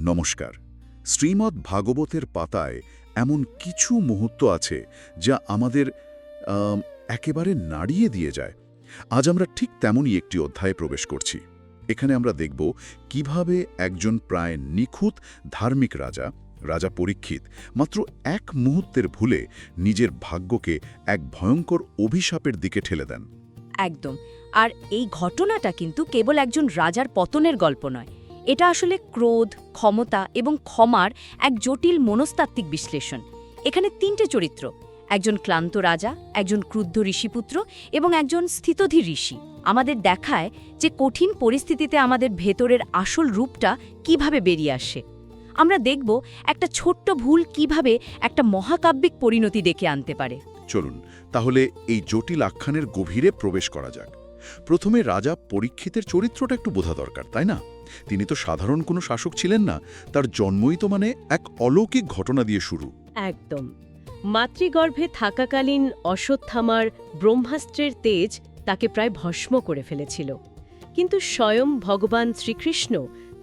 নমস্কার। শ্রীমদ্ ভাগবতের পাতায় এমন কিছু মুহূর্ত আছে যা আমাদের একেবারে নাড়িয়ে দিয়ে যায়। আজ আমরা ঠিক তেমনই একটি অধ্যায়ে প্রবেশ করছি। এখানে আমরা দেখব কিভাবে একজন প্রায় নিখুঁত ধার্মিক রাজা পরীক্ষিত মাত্র এক মুহূর্তের ভুলে নিজের ভাগ্যকে এক ভয়ঙ্কর অভিশাপের দিকে ঠেলে দেন। একদম। আর এই ঘটনাটা কিন্তু কেবল একজন রাজার পতনের গল্প নয়, এটা আসলে ক্রোধ, ক্ষমতা এবং ক্ষমার এক জটিল মনস্তাত্ত্বিক বিশ্লেষণ। এখানে তিনটে চরিত্র, একজন ক্লান্ত রাজা, একজন ক্রুদ্ধ ঋষিপুত্র এবং একজন স্থিতধীর ঋষি, আমাদের দেখায় যে কঠিন পরিস্থিতিতে আমাদের ভেতরের আসল রূপটা কিভাবে বেরিয়ে আসে। আমরা দেখব একটা ছোট্ট ভুল কিভাবে একটা মহাকাব্যিক পরিণতি ডেকে আনতে পারে। চলুন তাহলে এই জটিল আখ্যানের গভীরে প্রবেশ করা যাক। প্রথমে রাজা পরীক্ষিতের চরিত্রটা একটু বোঝা দরকার, তাই না? তিনি তো সাধারণ কোনো শাসক ছিলেন না, তার জন্মই তো এক অলৌকিক ঘটনা দিয়ে শুরু। একদম। মাতৃগর্ভে থাকাকালীন অশ্বত্থামার ব্রহ্মাস্ত্রের তেজ তাকে প্রায় ভস্ম করে ফেলেছিল, কিন্তু স্বয়ং ভগবান শ্রীকৃষ্ণ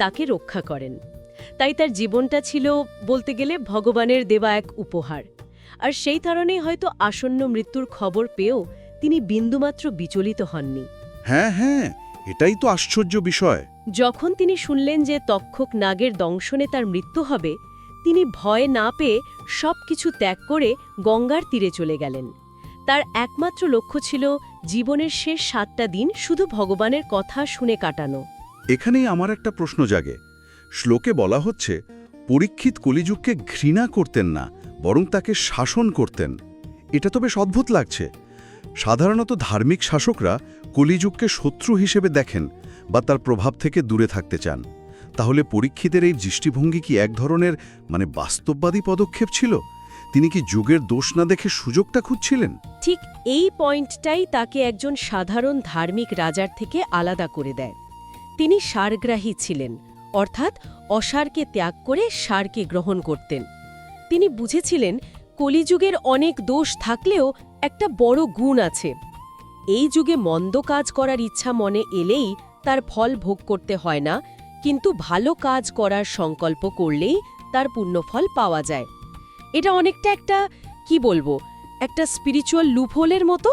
তাকে রক্ষা করেন। তাই তার জীবনটা ছিল বলতে গেলে ভগবানের দেওয়া এক উপহার। আর সেই কারণেই হয়তো আসন্ন মৃত্যুর খবর পেয়েও তিনি বিন্দুমাত্র বিচলিত হননি। হ্যাঁ, এটাই তো আশ্চর্য বিষয়। যখন তিনি শুনলেন যে তক্ষক নাগের দংশনে তার মৃত্যু হবে, তিনি ভয় না পেয়ে সবকিছু ত্যাগ করে গঙ্গার তীরে চলে গেলেন। তার একমাত্র লক্ষ্য ছিল জীবনের শেষ 7টা দিন শুধু ভগবানের কথা শুনে কাটানো। এখানেই আমার একটা প্রশ্ন জাগে। শ্লোকে বলা হচ্ছে পরীক্ষিত কলিযুগকে ঘৃণা করতেন না, বরং তাকে শাসন করতেন। এটা তো বেশ অদ্ভুত লাগছে। সাধারণত ধার্মিক শাসকরা কলিযুগকে শত্রু হিসেবে দেখেন বা তার প্রভাব থেকে দূরে থাকতে চান। তাহলে পরীক্ষিতের এই দৃষ্টিভঙ্গি কি এক ধরনের বাস্তববাদী পদক্ষেপ ছিল? তিনি কি যুগের দোষ না দেখে সুযোগটা খুঁজছিলেন? ঠিক এই পয়েন্টটাই তাকে একজন সাধারণ ধার্মিক রাজার থেকে আলাদা করে দেয়। তিনি সারগ্রাহী ছিলেন, অর্থাৎ অসারকে ত্যাগ করে সারকে গ্রহণ করতেন। তিনি বুঝেছিলেন কলিযুগের অনেক দোষ থাকলেও একটা বড় গুণ আছে। এই যুগে মন্দ কাজ করার ইচ্ছা মনে এলেই তার ফল ভোগ করতে হয় না, কিন্তু ভালো কাজ করার সংকল্প করলেই তার পুণ্যফল পাওয়া যায়। এটা অনেকটা একটা স্পিরিচুয়াল লুপহোলের মতো।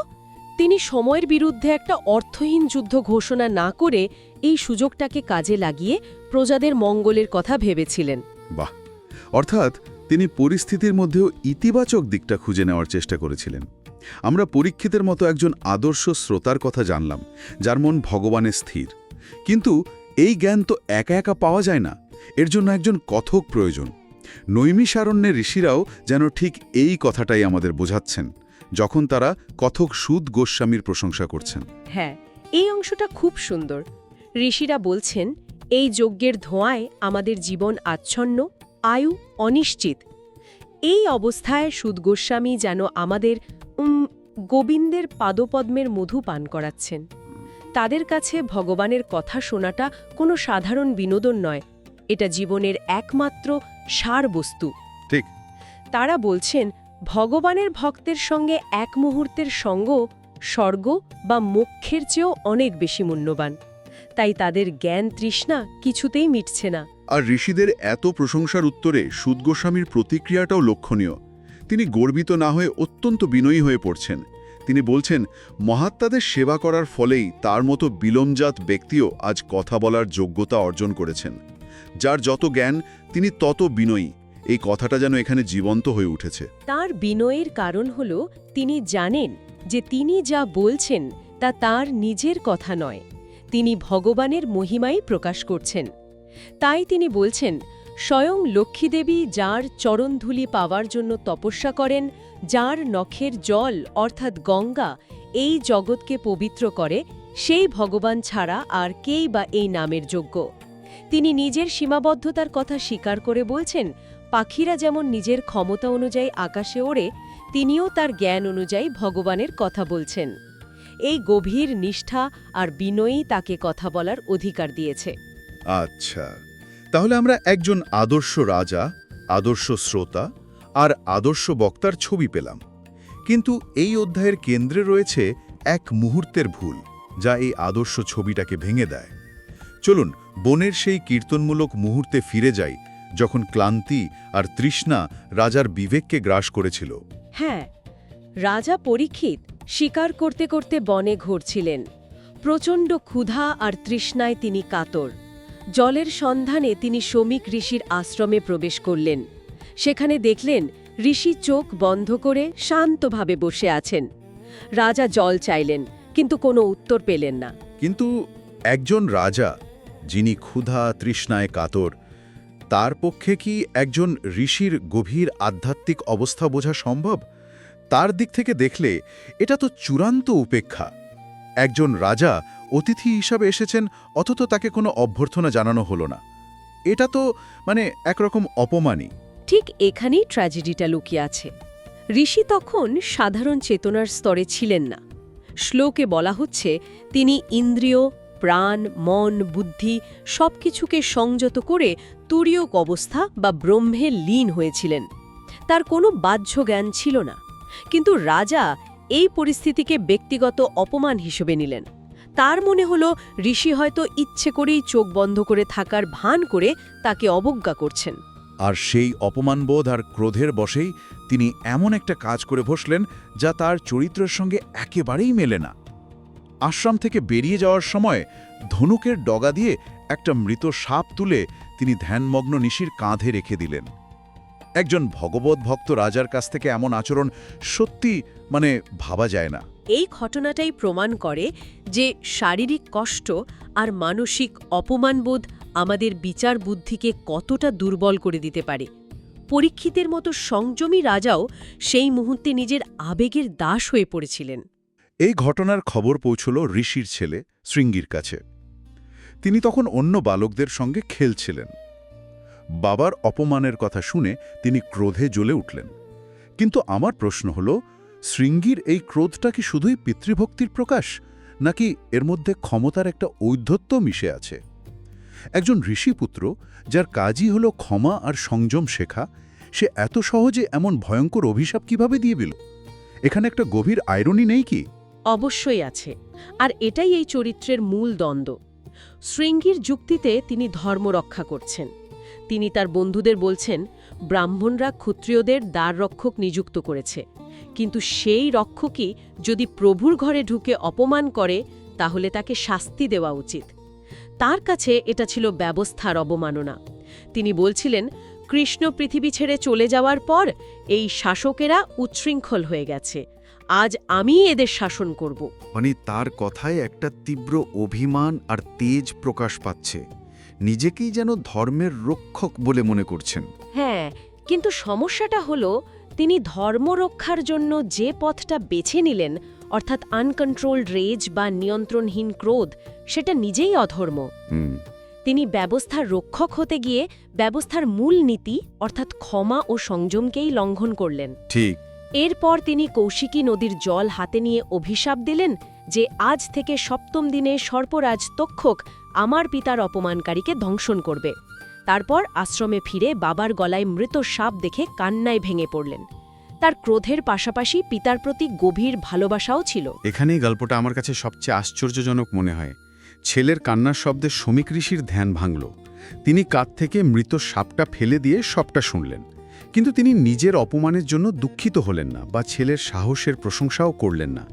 তিনি সময়ের বিরুদ্ধে একটা অর্থহীন যুদ্ধ ঘোষণা না করে এই সুযোগটাকে কাজে লাগিয়ে প্রজাদের মঙ্গলের কথা ভেবেছিলেন। বাহ! অর্থাৎ তিনি পরিস্থিতির মধ্যেও ইতিবাচক দিকটা খুঁজে নেওয়ার চেষ্টা করেছিলেন। আমরা পরীক্ষিতের মতো একজন আদর্শ শ্রোতার কথা জানলাম, যার মন ভগবানে স্থির। কিন্তু এই জ্ঞান তো একা একা পাওয়া যায় না, এর জন্য একজন কথক প্রয়োজন। নৈমিষারণ্যের ঋষিরাও যেন ঠিক এই কথাটাই আমাদের বোঝাচ্ছেন, যখন তারা কথক সুদ গোস্বামীর প্রশংসা করছেন। হ্যাঁ, এই অংশটা খুব সুন্দর। ঋষিরা বলছেন, এই যজ্ঞের ধোঁয়ায় আমাদের জীবন আচ্ছন্ন, আয়ু অনিশ্চিত। এই অবস্থায় সুদ গোস্বামী যেন আমাদের গোবিন্দের পাদপদ্মের মধু পান করাচ্ছেন। তাদের কাছে ভগবানের কথা শোনাটা কোনো সাধারণ বিনোদন নয়, এটা জীবনের একমাত্র সার বস্তু। ঠিক। তারা বলছেন, ভগবানের ভক্তের সঙ্গে এক মুহূর্তের সঙ্গ স্বর্গ বা মোক্ষের চেয়েও অনেক বেশি মূল্যবান। তাই তাদের জ্ঞান তৃষ্ণা কিছুতেই মিটছে না। আর ঋষিদের এত প্রশংসার উত্তরে সুদ গোস্বামীর প্রতিক্রিয়াটাও লক্ষণীয়। তিনি গর্বিত না হয়ে অত্যন্ত বিনয়ী হয়ে পড়ছেন। তিনি বলছেন, মহাত্মাদের সেবা করার ফলেই তার মতো বিলম্বজাত ব্যক্তিও আজ কথা বলার যোগ্যতা অর্জন করেছেন। যার যত জ্ঞান তিনি তত বিনয়ী। এই কথাটা যেন এখানে জীবন্ত হয়ে উঠেছে। তার বিনয়ের কারণ হল তিনি জানেন যে তিনি যা বলছেন তা তার নিজের কথা নয়, তিনি ভগবানের মহিমাই প্রকাশ করছেন। তাই তিনি বলছেন, স্বয়ং লক্ষ্মীদেবী যার চরণধূলি পাওয়ার জন্য তপস্যা করেন, যার নখের জল অর্থাৎ গঙ্গা এই জগৎকে পবিত্র করে, সেই ভগবান ছাড়া আর কেই বা এই নামের যোগ্য। তিনি নিজের সীমাবদ্ধতার কথা স্বীকার করে বলছেন, পাখিরা যেমন নিজের ক্ষমতা অনুযায়ী আকাশে ওড়ে, তিনিও তার জ্ঞান অনুযায়ী ভগবানের কথা বলছেন। এই গভীর নিষ্ঠা আর বিনয়ী তাকে কথা বলার অধিকার দিয়েছে। আচ্ছা, তাহলে আমরা একজন আদর্শ রাজা, আদর্শ শ্রোতা আর আদর্শ বক্তার ছবি পেলাম। কিন্তু এই অধ্যায়ের কেন্দ্রে রয়েছে এক মুহূর্তের ভুল, যা এই আদর্শ ছবিটাকে ভেঙে দেয়। চলুন বনের সেই কীর্তনমূলক মুহূর্তে ফিরে যাই, যখন ক্লান্তি আর তৃষ্ণা রাজার বিবেককে গ্রাস করেছিল। হ্যাঁ, রাজা পরীক্ষিত শিকার করতে করতে বনে ঘুরছিলেন। প্রচণ্ড ক্ষুধা আর তৃষ্ণায় তিনি কাতর। জলের সন্ধানে তিনি শমিক ঋষির আশ্রমে প্রবেশ করলেন। সেখানে দেখলেন ঋষি চোখ বন্ধ করে শান্তভাবে বসে আছেন। রাজা জল চাইলেন, কিন্তু কোনো উত্তর পেলেন না। কিন্তু একজন রাজা, যিনি ক্ষুধা তৃষ্ণায় কাতর, তার পক্ষে কি একজন ঋষির গভীর আধ্যাত্মিক অবস্থা বোঝা সম্ভব? তার দিক থেকে দেখলে এটা তো চূড়ান্ত উপেক্ষা। একজন রাজা অতিথি হিসাবে এসেছেন, অথচ তাকে কোনো অভ্যর্থনা জানানো হলো না। এটা তো একরকম অপমানই। ঠিক এখানেই ট্র্যাজেডিটা লুকিয়ে আছে। ঋষি তখন সাধারণ চেতনার স্তরে ছিলেন না। শ্লোকে বলা হচ্ছে তিনি ইন্দ্রিয়, প্রাণ, মন, বুদ্ধি সবকিছুকে সংযত করে তুরীয়ক অবস্থা বা ব্রহ্মে লীন হয়েছিলেন। তার কোনো বাহ্য জ্ঞান ছিল না। কিন্তু রাজা এই পরিস্থিতিকে ব্যক্তিগত অপমান হিসেবে নিলেন। তার মনে হলো ঋষি হয়তো ইচ্ছে করেই চোখ বন্ধ করে থাকার ভান করে তাকে অবজ্ঞা করছেন। আর সেই অপমানবোধ আর ক্রোধের বশেই তিনি এমন একটা কাজ করে বসলেন যা তার চরিত্রের সঙ্গে একেবারেই মেলে না। আশ্রম থেকে বেরিয়ে যাওয়ার সময় ধনুকের ডগা দিয়ে একটা মৃত সাপ তুলে তিনি ধ্যানমগ্ন ঋষির কাঁধে রেখে দিলেন। একজন ভগবত ভক্ত রাজার কাছ থেকে এমন আচরণ সত্যি ভাবা যায় না। এই ঘটনাটাই প্রমাণ করে যে শারীরিক কষ্ট আর মানসিক অপমানবোধ আমাদের বিচার বুদ্ধিকে কতটা দুর্বল করে দিতে পারে। পরীক্ষিতের মতো সংযমী রাজাও সেই মুহূর্তে নিজের আবেগের দাস হয়ে পড়েছিলেন। এই ঘটনার খবর পৌঁছল ঋষির ছেলে শৃঙ্গির কাছে। তিনি তখন অন্য বালকদের সঙ্গে খেলছিলেন। বাবার অপমানের কথা শুনে তিনি ক্রোধে জ্বলে উঠলেন। কিন্তু আমার প্রশ্ন হল, শৃঙ্গির এই ক্রোধটা কি শুধুই পিতৃভক্তির প্রকাশ, নাকি এর মধ্যে ক্ষমতার একটা ঔদ্ধত্য মিশে আছে? একজন ঋষিপুত্র, যার কাজই হলো ক্ষমা আর সংযম শেখা, সে এত সহজে এমন ভয়ঙ্কর অভিশাপ কিভাবে দিয়ে দিল? এখানে একটা গভীর আইরনি নেই কি? অবশ্যই আছে, আর এটাই এই চরিত্রের মূল দ্বন্দ্ব। শৃঙ্গির যুক্তিতে তিনি ধর্ম রক্ষা করছেন। তিনি তার বন্ধুদের বলছেন, ব্রাহ্মণরা ক্ষত্রিয়দের দ্বাররক্ষক নিযুক্ত করেছে, কিন্তু সেই রক্ষকই যদি প্রভুর ঘরে ঢুকে অপমান করে তাহলে তাকে শাস্তি দেওয়া উচিত। তার কাছে এটা ছিল ব্যবস্থার অবমাননা। তিনি বলছিলেন, কৃষ্ণ পৃথিবী ছেড়ে চলে যাওয়ার পর এই শাসকেরা উচ্ছৃঙ্খল হয়ে গেছে, আজ আমি এদের শাসন করব। তার কথায় একটা তীব্র অভিমান আর তেজ প্রকাশ পাচ্ছে। নিজেকেই যেন ধর্মের রক্ষক বলে মনে করছেন। হ্যাঁ, কিন্তু সমস্যাটা হলো তিনি ধর্ম রক্ষার জন্য যে পথটা বেছে নিলেন, অর্থাৎ আনকন্ট্রোলড রেজ বা নিয়ন্ত্রণহীন ক্রোধ, সেটা নিজেই অধর্ম। তিনি ব্যবস্থার রক্ষক হতে গিয়ে ব্যবস্থার মূল নীতি অর্থাৎ ক্ষমা ও সংযমকেই লঙ্ঘন করলেন। ঠিক। এরপর তিনি কৌশিকী নদীর জল হাতে নিয়ে অভিশাপ দিলেন যে আজ থেকে সপ্তম দিনে সর্পরাজ তক্ষক আমার পিতার অপমানকারীকে দংশন করবে। তারপর আশ্রমে ফিরে বাবার গলায় মৃত সাপ দেখে কান্নায় ভেঙে পড়লেন। তার ক্রোধের পাশাপাশি পিতার প্রতি গভীর ভালোবাসাও ছিল। এখানেই গল্পটা আমার কাছে সবচেয়ে আশ্চর্যজনক মনে হয়। ছেলের কান্নার শব্দে শমিক ঋষির ধ্যান ভাঙল। তিনি কাঁধ থেকে মৃত সাপটা ফেলে দিয়ে সবটা শুনলেন। কিন্তু তিনি নিজের অপমানের জন্য দুঃখিত হলেন না বা ছেলের সাহসের প্রশংসাও করলেন না,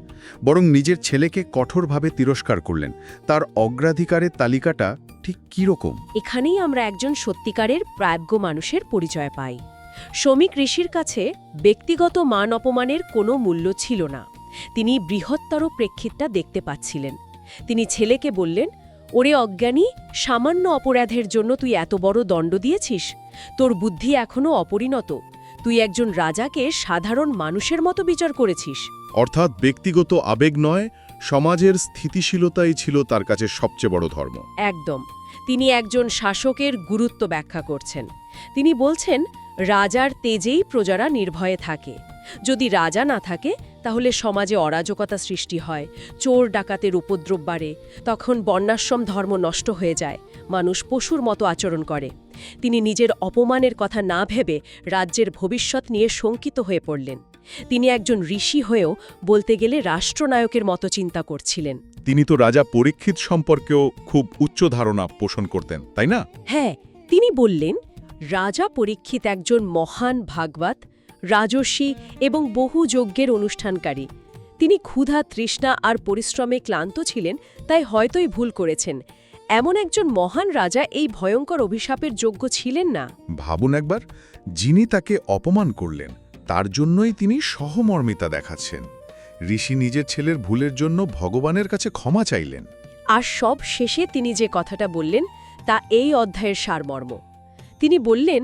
বরং নিজের ছেলেকে কঠোরভাবে তিরস্কার করলেন। তার অগ্রাধিকারের তালিকাটা ঠিক কী রকম? এখানেই আমরা একজন সত্যিকারের প্রাজ্ঞ মানুষের পরিচয় পাই। শমিক ঋষির কাছে ব্যক্তিগত মান অপমানের কোনো মূল্য ছিল না। তিনি বৃহত্তর প্রেক্ষিতটা দেখতে পাচ্ছিলেন। তিনি ছেলেকে বললেন, ওরে অজ্ঞানী, সামান্য অপরাধের জন্য তুই এত বড় দণ্ড দিয়েছিস? তোর বুদ্ধি এখনও অপরিণত। তুই একজন রাজাকে সাধারণ মানুষের মতো বিচার করেছিস। অর্থাৎ ব্যক্তিগত আবেগ নয়, সমাজের স্থিতিশীলতাই ছিল তার কাছে সবচেয়ে বড় ধর্ম। একদম। তিনি একজন শাসকের গুরুত্ব ব্যাখ্যা করছেন। তিনি বলছেন, রাজার তেজেই প্রজারা নির্ভয়ে থাকে। যদি রাজা না থাকে তাহলে সমাজে অরাজকতা সৃষ্টি হয়, চোর ডাকাতের উপদ্রব বাড়ে, তখন বর্ণাশ্রম ধর্ম নষ্ট হয়ে যায়, মানুষ পশুর মতো আচরণ করে। তিনি নিজের অপমানের কথা না ভেবে রাজ্যের ভবিষ্যৎ নিয়ে শঙ্কিত হয়ে পড়লেন। তিনি একজন ঋষি হয়েও বলতে গেলে রাষ্ট্রনায়কের মতো চিন্তা করছিলেন। তিনি তো রাজা পরীক্ষিত সম্পর্কেও খুব উচ্চ ধারণা পোষণ করতেন, তাই না? হ্যাঁ, তিনি বললেন, রাজা পরীক্ষিত একজন মহান ভাগবত, রাজর্ষি এবং বহু যজ্ঞের অনুষ্ঠানকারী। তিনি ক্ষুধা, তৃষ্ণা আর পরিশ্রমে ক্লান্ত ছিলেন, তাই হয়তোই ভুল করেছেন। এমন একজন মহান রাজা এই ভয়ঙ্কর অভিশাপের যোগ্য ছিলেন না। ভাবুন একবার, যিনি তাকে অপমান করলেন তার জন্যই তিনি সহমর্মিতা দেখাচ্ছেন। ঋষি নিজের ছেলের ভুলের জন্য ভগবানের কাছে ক্ষমা চাইলেন। আর সব শেষে তিনি যে কথাটা বললেন তা এই অধ্যায়ের সারমর্ম। তিনি বললেন,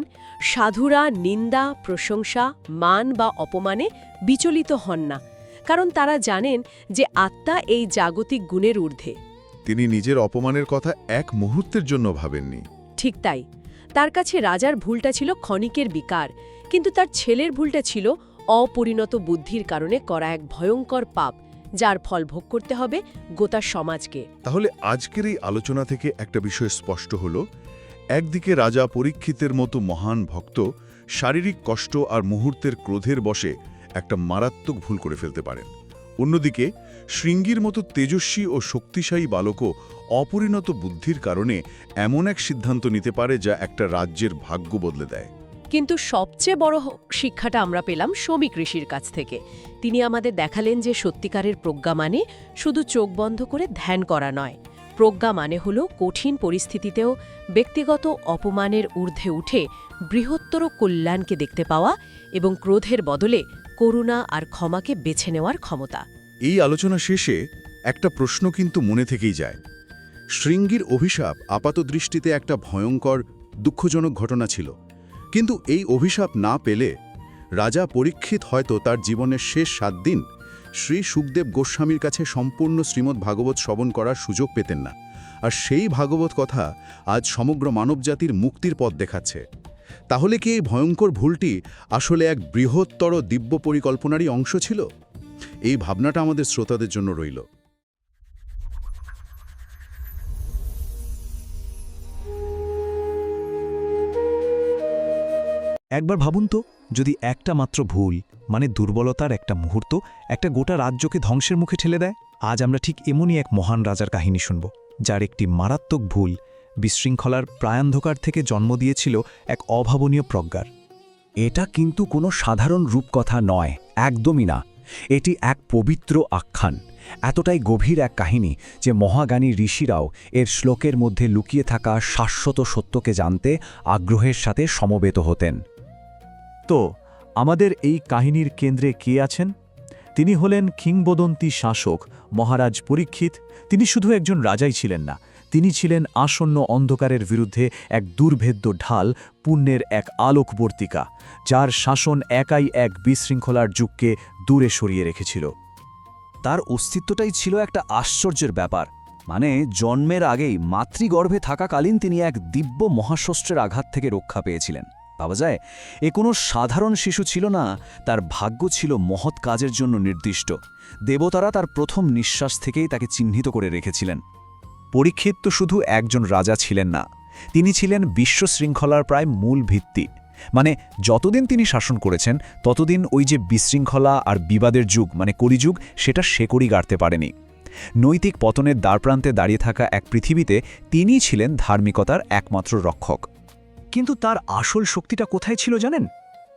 সাধুরা নিন্দা, প্রশংসা, মান বা অপমানে বিচলিত হন না, কারণ তারা জানেন যে আত্মা এই জাগতিক গুণের ঊর্ধ্বে। তিনি নিজের অপমানের কথা এক মুহূর্তের জন্য ভাবেননি। ঠিক তাই, তার কাছে রাজার ভুলটা ছিল ক্ষণিকের বিকার, কিন্তু তার ছেলের ভুলটা ছিল অপরিণত বুদ্ধির কারণে করা এক ভয়ঙ্কর পাপ, যার ফল ভোগ করতে হবে গোটা সমাজকে। তাহলে আজকের এই আলোচনা থেকে একটা বিষয় স্পষ্ট হল, একদিকে রাজা পরীক্ষিতের মতো মহান ভক্ত শারীরিক কষ্ট আর মুহূর্তের ক্রোধের বশে একটা মারাত্মক ভুল করে ফেলতে পারেন। অন্যদিকে শৃঙ্গীর মতো তেজস্বী ও শক্তিশালী বালকও অপরিণত বুদ্ধির কারণে এমন এক সিদ্ধান্ত নিতে পারে যা একটা রাজ্যের ভাগ্য বদলে দেয়। কিন্তু সবচেয়ে বড় শিক্ষাটা আমরা পেলাম শমিক ঋষির কাছ থেকে। তিনি আমাদের দেখালেন যে সত্যিকারের প্রজ্ঞা মানে শুধু চোখ বন্ধ করে ধ্যান করা নয়। প্রজ্ঞা মানে হল কঠিন পরিস্থিতিতেও ব্যক্তিগত অপমানের ঊর্ধ্বে উঠে বৃহত্তর কল্যাণকে দেখতে পাওয়া এবং ক্রোধের বদলে করুণা আর ক্ষমাকে বেছে নেওয়ার ক্ষমতা। এই আলোচনা শেষে একটা প্রশ্ন কিন্তু মনে থেকেই যায়। শৃঙ্গীর অভিশাপ আপাতদৃষ্টিতে একটা ভয়ঙ্কর, দুঃখজনক ঘটনা ছিল, কিন্তু এই অভিশাপ না পেলে রাজা পরীক্ষিত হয়তো তার জীবনের শেষ 7 দিন শ্রী সুখদেব গোস্বামীর কাছে সম্পূর্ণ শ্রীমদ্ ভাগবত শ্রবণ করার সুযোগ পেতেন না। আর সেই ভাগবত কথা আজ সমগ্র মানবজাতির মুক্তির পথ দেখাচ্ছে। তাহলে কি এই ভয়ঙ্কর ভুলটি আসলে এক বৃহত্তর দিব্য পরিকল্পনারই অংশ ছিল? এই ভাবনাটা আমাদের শ্রোতাদের জন্য রইল। একবার ভাবুন তো, যদি একটা মাত্র ভুল, মানে দুর্বলতার একটা মুহূর্ত, একটা গোটা রাজ্যকে ধ্বংসের মুখে ঠেলে দেয়। আজ আমরা ঠিক এমনই এক মহান রাজার কাহিনী শুনব, যার একটি মারাত্মক ভুল বিশৃঙ্খলার প্রায়ান্ধকার থেকে জন্ম দিয়েছিল এক অভাবনীয় প্রজ্ঞার। এটা কিন্তু কোনো সাধারণ রূপকথা নয়, একদমই না। এটি এক পবিত্র আখ্যান, এতটাই গভীর এক কাহিনী যে মহাজ্ঞানী ঋষিরাও এর শ্লোকের মধ্যে লুকিয়ে থাকা শাশ্বত সত্যকে জানতে আগ্রহের সাথে সমবেত হতেন। তো আমাদের এই কাহিনীর কেন্দ্রে কে আছেন? তিনি হলেন কিংবদন্তি শাসক মহারাজ পরীক্ষিত। তিনি শুধু একজন রাজাই ছিলেন না, তিনি ছিলেন আসন্ন অন্ধকারের বিরুদ্ধে এক দুর্ভেদ্য ঢাল, পুণ্যের এক আলোকবর্তিকা, যার শাসন একাই এক বিশৃঙ্খলার যুগকে দূরে সরিয়ে রেখেছিল। তার অস্তিত্বটাই ছিল একটা আশ্চর্যের ব্যাপার। মানে জন্মের আগেই মাতৃগর্ভে থাকাকালীন তিনি এক দিব্য মহাশস্ত্রের আঘাত থেকে রক্ষা পেয়েছিলেন। ভাবা যায়, এ কোনো সাধারণ শিশু ছিল না, তার ভাগ্য ছিল মহৎ কাজের জন্য নির্দিষ্ট। দেবতারা তার প্রথম নিঃশ্বাস থেকেই তাকে চিহ্নিত করে রেখেছিলেন। পরীক্ষিত তো শুধু একজন রাজা ছিলেন না, তিনি ছিলেন বিশ্বশৃঙ্খলার প্রায় মূল ভিত্তি। মানে যতদিন তিনি শাসন করেছেন ততদিন ওই যে বিশৃঙ্খলা আর বিবাদের যুগ, মানে কলিযুগ, সেটা শেকড়ি গাড়তে পারেনি। নৈতিক পতনের দ্বারপ্রান্তে দাঁড়িয়ে থাকা এক পৃথিবীতে তিনিই ছিলেন ধার্মিকতার একমাত্র রক্ষক। কিন্তু তার আসল শক্তিটা কোথায় ছিল জানেন?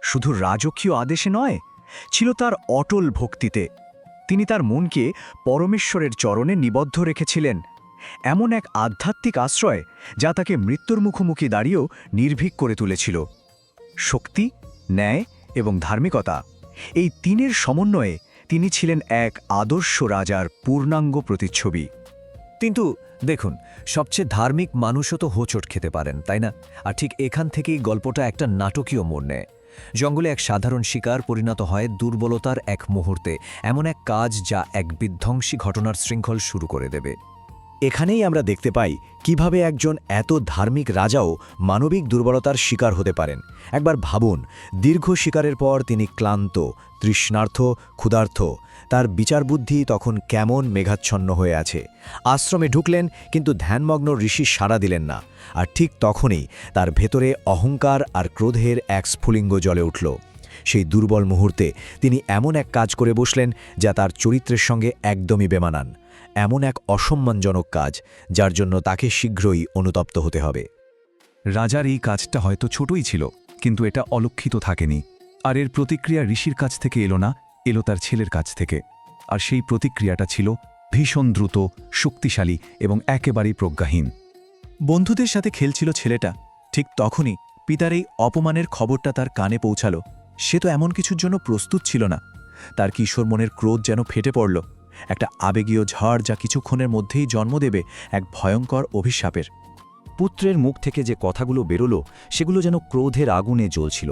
শুধু রাজকীয় আদেশে নয়, ছিল তার অটল ভক্তিতে। তিনি তার মনকে পরমেশ্বরের চরণে নিবদ্ধ রেখেছিলেন, এমন এক আধ্যাত্মিক আশ্রয় যা তাকে মৃত্যুর মুখোমুখি দাঁড়িয়েও নির্ভীক করে তুলেছিল। শক্তি, ন্যায় এবং ধার্মিকতা, এই তিনের সমন্বয়ে তিনি ছিলেন এক আদর্শ রাজার পূর্ণাঙ্গ প্রতিচ্ছবি। কিন্তু দেখুন, সবচেয়ে ধার্মিক মানুষও তো হোঁচট খেতে পারেন, তাই না? আর ঠিক এখান থেকেই গল্পটা একটা নাটকীয় মোড় নেয়। জঙ্গলে এক সাধারণ শিকার পরিণত হয় দুর্বলতার এক মুহূর্তে এমন এক কাজ যা এক বিধ্বংসী ঘটনার শৃঙ্খল শুরু করে দেবে। এখানেই আমরা দেখতে পাই কিভাবে একজন এত ধার্মিক রাজাও মানবিক দুর্বলতার শিকার হতে পারেন। একবার ভাবুন, দীর্ঘ শিকারের পর তিনি ক্লান্ত, তৃষ্ণার্থ, ক্ষুধার্ত। তার বিচারবুদ্ধি তখন কেমন মেঘাচ্ছন্ন হয়ে আছে। আশ্রমে ঢুকলেন, কিন্তু ধ্যানমগ্ন ঋষি সাড়া দিলেন না। আর ঠিক তখনই তার ভেতরে অহংকার আর ক্রোধের এক স্ফুলিঙ্গ জ্বলে উঠল। সেই দুর্বল মুহূর্তে তিনি এমন এক কাজ করে বসলেন যা তার চরিত্রের সঙ্গে একদমই বেমানান, এমন এক অসম্মানজনক কাজ যার জন্য তাকে শীঘ্রই অনুতপ্ত হতে হবে। রাজার এই কাজটা হয়তো ছোটই ছিল, কিন্তু এটা অলক্ষিত থাকেনি। আর এর প্রতিক্রিয়া ঋষির কাছ থেকে এলো না, এলো তার ছেলের কাছ থেকে। আর সেই প্রতিক্রিয়াটা ছিল ভীষণ দ্রুত, শক্তিশালী এবং একেবারেই প্রজ্ঞাহীন। বন্ধুদের সাথে খেলছিল ছেলেটা, ঠিক তখনই পিতার এই অপমানের খবরটা তার কানে পৌঁছালো। সে তো এমন কিছুর জন্য প্রস্তুত ছিল না। তার কিশোর মনের ক্রোধ যেন ফেটে পড়ল, একটা আবেগীয় ঝড় যা কিছুক্ষণের মধ্যেই জন্ম দেবে এক ভয়ঙ্কর অভিশাপের। পুত্রের মুখ থেকে যে কথাগুলো বেরোলো সেগুলো যেন ক্রোধের আগুনে জ্বলছিল।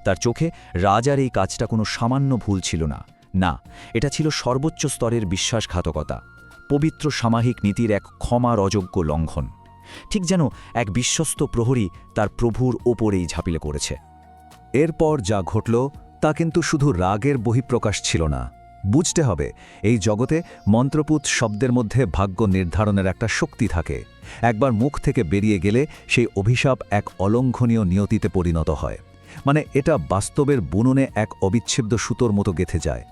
তার চোখে রাজার এই কাজটা কোনো সামান্য ভুল ছিল না, না, এটা ছিল সর্বোচ্চ স্তরের বিশ্বাসঘাতকতা, পবিত্র সামাহিক নীতির এক ক্ষমার অযোগ্য লঙ্ঘন। ঠিক যেন এক বিশ্বস্ত প্রহরী তার প্রভুর ওপরেই ঝাঁপিলে করেছে। এরপর যা ঘটল তা কিন্তু শুধু রাগের বহিঃপ্রকাশ ছিল না। বুঝতে হবে, এই জগতে মন্ত্রপুত শব্দের মধ্যে ভাগ্য নির্ধারণের একটা শক্তি থাকে। একবার মুখ থেকে বেরিয়ে গেলে সেই অভিশাপ এক অলঙ্ঘনীয় নিয়তিতে পরিণত হয়। মানে এটা বাস্তবের বুননে এক অবিচ্ছেদ্য সুতোর মতো গেঁথে যায়।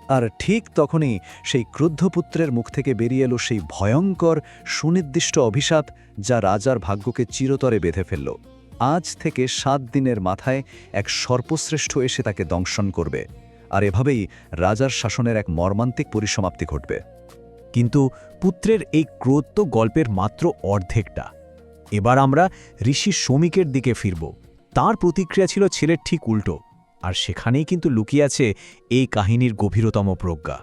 আর ঠিক তখনই সেই ক্রুদ্ধ পুত্রের মুখ থেকে বেরিয়ে এলো সেই ভয়ঙ্কর সুনির্দিষ্ট অভিশাপ, যা রাজার ভাগ্যকে চিরতরে বেঁধে ফেলল। আজ থেকে 7 দিনের মাথায় এক সর্পশ্রেষ্ঠ এসে তাকে দংশন করবে, আর এভাবেই রাজার শাসনের এক মর্মান্তিক পরিসমাপ্তি ঘটবে। কিন্তু পুত্রের এই ক্রোধ তো গল্পের মাত্র অর্ধেকটা। এবার আমরা ঋষি শমিকের দিকে ফিরব। তার প্রতিক্রিয়া ছিল ছেলের ঠিক উল্টো, আর সেখানেই কিন্তু লুকিয়ে আছে এই কাহিনীর গভীরতম প্রজ্ঞা।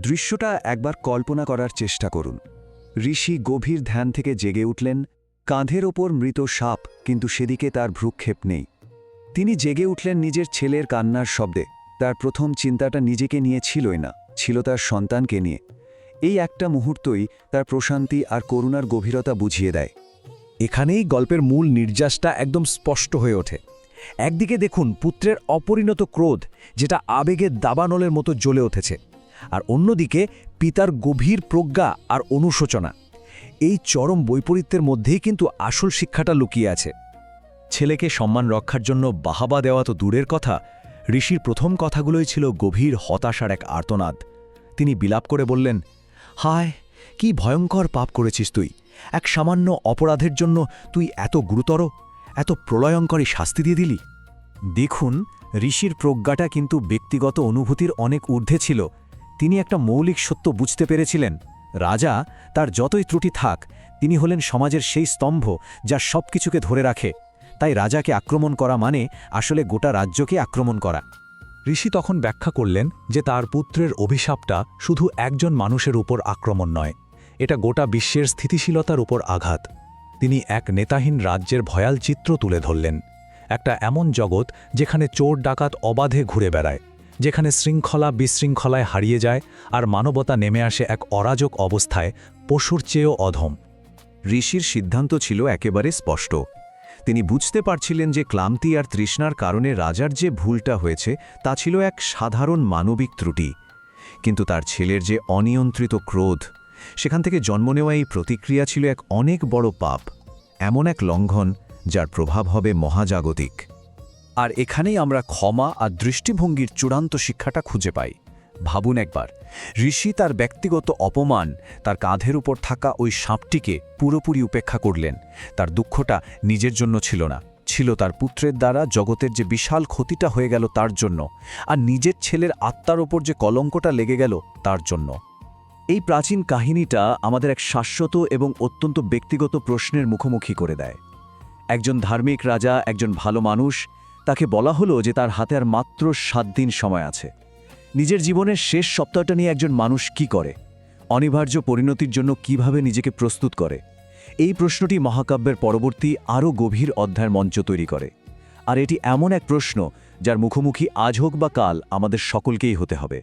দৃশ্যটা একবার কল্পনা করার চেষ্টা করুন। ঋষি গভীর ধ্যান থেকে জেগে উঠলেন, কাঁধের ওপর মৃত সাপ, কিন্তু সেদিকে তার ভ্রুক্ষেপ নেই। তিনি জেগে উঠলেন নিজের ছেলের কান্নার শব্দে। তার প্রথম চিন্তাটা নিজেকে নিয়ে ছিলই না, ছিল তার সন্তানকে নিয়ে। এই একটা মুহূর্তই তার প্রশান্তি আর করুণার গভীরতা বুঝিয়ে দেয়। এখানেই গল্পের মূল নির্যাসটা একদম স্পষ্ট হয়ে ওঠে। একদিকে দেখুন পুত্রের অপরিণত ক্রোধ, যেটা আবেগের দাবানলের মতো জ্বলে উঠেছে, আর অন্যদিকে পিতার গভীর প্রজ্ঞা আর অনুশোচনা। এই চরম বৈপরীত্যের মধ্যেই কিন্তু আসল শিক্ষাটা লুকিয়ে আছে। ছেলেকে সম্মান রক্ষার জন্য বাহাবা দেওয়া তো দূরের কথা, ঋষির প্রথম কথাগুলোই ছিল গভীর হতাশার এক আর্তনাদ। তিনি বিলাপ করে বললেন, হায়, কি ভয়ঙ্কর পাপ করেছিস তুই! এক সামান্য অপরাধের জন্য তুই এত গুরুতর, এত প্রলয়ঙ্করী শাস্তি দিয়ে দিলি। দেখুন, ঋষির প্রজ্ঞাটা কিন্তু ব্যক্তিগত অনুভূতির অনেক ঊর্ধ্বে ছিল। তিনি একটা মৌলিক সত্য বুঝতে পেরেছিলেন, রাজা, তার যতই ত্রুটি থাক, তিনি হলেন সমাজের সেই স্তম্ভ যা সব কিছুকে ধরে রাখে। তাই রাজাকে আক্রমণ করা মানে আসলে গোটা রাজ্যকে আক্রমণ করা। ঋষি তখন ব্যাখ্যা করলেন যে তার পুত্রের অভিশাপটা শুধু একজন মানুষের উপর আক্রমণ নয়, এটা গোটা বিশ্বের স্থিতিশীলতার উপর আঘাত। তিনি এক নেতাহীন রাজ্যের ভয়াল চিত্র তুলে ধরলেন, একটা এমন জগৎ যেখানে চোর ডাকাত অবাধে ঘুরে বেড়ায়, যেখানে শৃঙ্খলা বিশৃঙ্খলায় হারিয়ে যায় আর মানবতা নেমে আসে এক অরাজক অবস্থায়, পশুর চেয়েও অধম। ঋষির সিদ্ধান্ত ছিল একেবারে স্পষ্ট। তিনি বুঝতে পারছিলেন যে ক্লান্তি আর তৃষ্ণার কারণে রাজার যে ভুলটা হয়েছে তা ছিল এক সাধারণ মানবিক ত্রুটি, কিন্তু তার ছেলের যে অনিয়ন্ত্রিত ক্রোধ, সেখান থেকে জন্ম নেওয়া এই প্রতিক্রিয়া ছিল এক অনেক বড় পাপ, এমন এক লঙ্ঘন যার প্রভাব হবে মহাজাগতিক। আর এখানেই আমরা ক্ষমা আর দৃষ্টিভঙ্গির চূড়ান্ত শিক্ষাটা খুঁজে পাই। ভাবুন একবার, ঋষি তার ব্যক্তিগত অপমান, তার কাঁধের উপর থাকা ওই সাপটিকে পুরোপুরি উপেক্ষা করলেন। তার দুঃখটা নিজের জন্য ছিল না, ছিল তার পুত্রের দ্বারা জগতের যে বিশাল ক্ষতিটা হয়ে গেল তার জন্য, আর নিজের ছেলের আত্মার ওপর যে কলঙ্কটা লেগে গেল তার জন্য। এই প্রাচীন কাহিনীটা আমাদের এক শাশ্বত এবং অত্যন্ত ব্যক্তিগত প্রশ্নের মুখোমুখি করে দেয়। একজন ধার্মিক রাজা, একজন ভালো মানুষ, তাকে বলা হলো যে তার হাতে আর মাত্র 7 দিন সময় আছে। নিজের জীবনের শেষ সপ্তাহটা নিয়ে একজন মানুষ কি করে, অনিবার্য পরিণতির জন্য কিভাবে নিজেকে প্রস্তুত করে? এই প্রশ্নটি মহাকাব্যের পরবর্তী আরও গভীর অধ্যায়ের মঞ্চ তৈরি করে। আর এটি এমন এক প্রশ্ন যার মুখোমুখি আজ হোক বা কাল আমাদের সকলকেই হতে হবে।